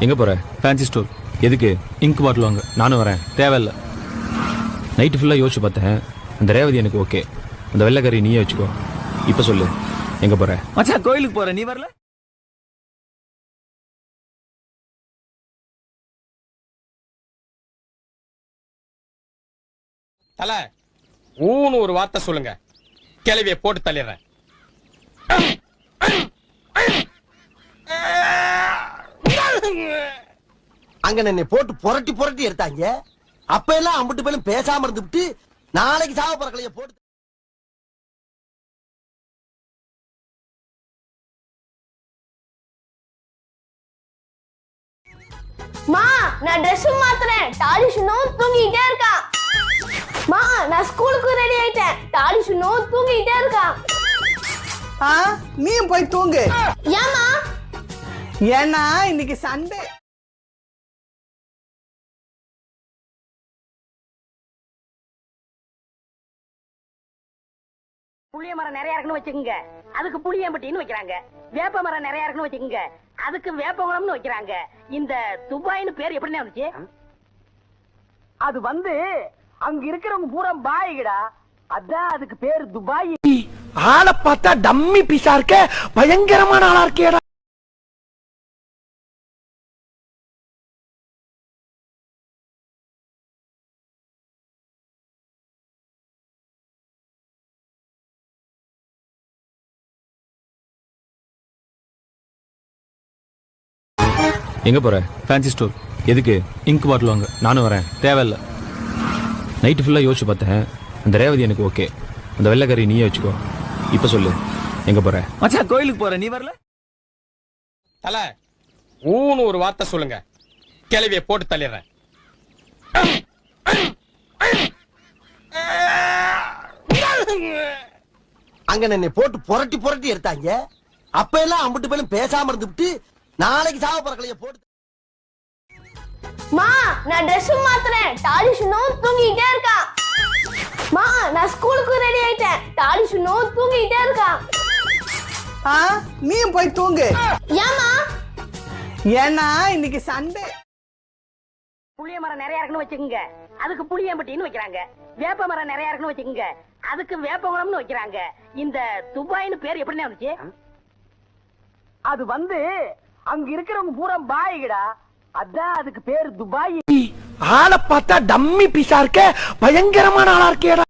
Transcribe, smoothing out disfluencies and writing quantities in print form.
எங்க போற? Fancy store. எதுக்கு? இங்க் பாட்டில் வாங்க. நானும் வரேன். தேவையில்ல. நைட்டு ஃபுல்லாக யோசிச்சு பார்த்தேன். அந்த ரேவதி எனக்கு ஓகே. அந்த வெள்ளைக்கறி நீயே வச்சுக்கோ. இப்போ சொல்லு, எங்க போற? மச்சான் கோயிலுக்கு போற, நீ வரல? தல ஊன்னு ஒரு வார்த்தை சொல்லுங்க, கிளவிய போட்டு தள்ளிடுறேன். அங்க என்னை போட்டு புரட்டி புரட்டி எடுத்தாங்க. அப்ப எல்லாம் அம்பிட்டு பேரும் பேசாம இருந்துட்டு நாளைக்கு சாவ பறக்கலைய போட்டு. மா, நான் ட்ரெஸ் மாத்துறேன். டாடி சுனோ தூங்கிட்டே இருக்கான். மா, நான் ஸ்கூலுக்கு ரெடி ஆயிட்டேன். டாடி சுனோ தூங்கிட்டே இருக்கான். நீயும் போய் தூங்கு. ஏமா? ஏன்னா இன்னைக்கு சண்டே. புளிய மரம் நிறைய இருக்குன்னு வச்சுக்கோங்க, அதுக்கு புளியம்பட்டின்னு வைக்கிறாங்க. வேப்ப மரம் நிறைய இருக்குன்னு வச்சுக்கோங்க, அதுக்கு வேப்பகுளம்னு வைக்கிறாங்க. இந்த துபாய்னு பேர் எப்படின்னு வந்துச்சு? அது வந்து அங்க இருக்கிறவங்க பூரா பாய்கடா, அதான் அதுக்கு பேர் துபாய். ஆளை பார்த்தா டம்மி பீஸா இருக்க, பயங்கரமான ஆளா இருக்கேடா. எங்க போற? Fancy store. எதுக்கு? இங்க் பாட்டில் வாங்க. நானும் வரேன். தேவையில்ல. நைட்டு ஃபுல்லாக யோசிச்சு பார்த்தேன். அந்த ரேவதி எனக்கு ஓகே. அந்த வெள்ளைக்கறி நீயே வச்சுக்கோ. இப்போ சொல்லு, எங்க போற? மச்சான் கோயிலுக்கு போற, நீ வரல? தல ஊன்னு ஒரு வார்த்தை சொல்லுங்க, கிளவிய போட்டு தள்ளிடுறேன். அங்க என்னை போட்டு புரட்டி புரட்டி எடுத்தாங்க. அப்ப எல்லாம் அம்பிட்டு பேரும் பேசாம இருந்துட்டு நாளைக்கு சாவ பறக்கலைய போட்டு. மா, நான் ட்ரெஸ் மாத்துறேன். டாடி சுனோ தூங்கிட்டே இருக்கான். மா, நான் ஸ்கூலுக்கு ரெடி ஆயிட்டேன். டாடி சுனோ தூங்கிட்டே இருக்கான். நீயும் போய் தூங்கு. ஏமா? ஏன்னா இன்னைக்கு சண்டே. புளிய மரம் நிறைய இருக்குன்னு வச்சுக்கோங்க, அதுக்கு புளியம்பட்டின்னு வைக்கிறாங்க. வேப்ப மரம் நிறைய இருக்குன்னு வச்சுக்கோங்க, அதுக்கு வேப்பகுளம்னு வைக்கிறாங்க. இந்த துபாய்னு பேர் எப்படின்னு வந்துச்சு? அது வந்து அங்க இருக்கிறவங்க பூரா பாய்கடா, அதான் அதுக்கு பேர் துபாய். ஆளை பார்த்தா டம்மி பீஸா இருக்க, பயங்கரமான ஆளா இருக்கேடா.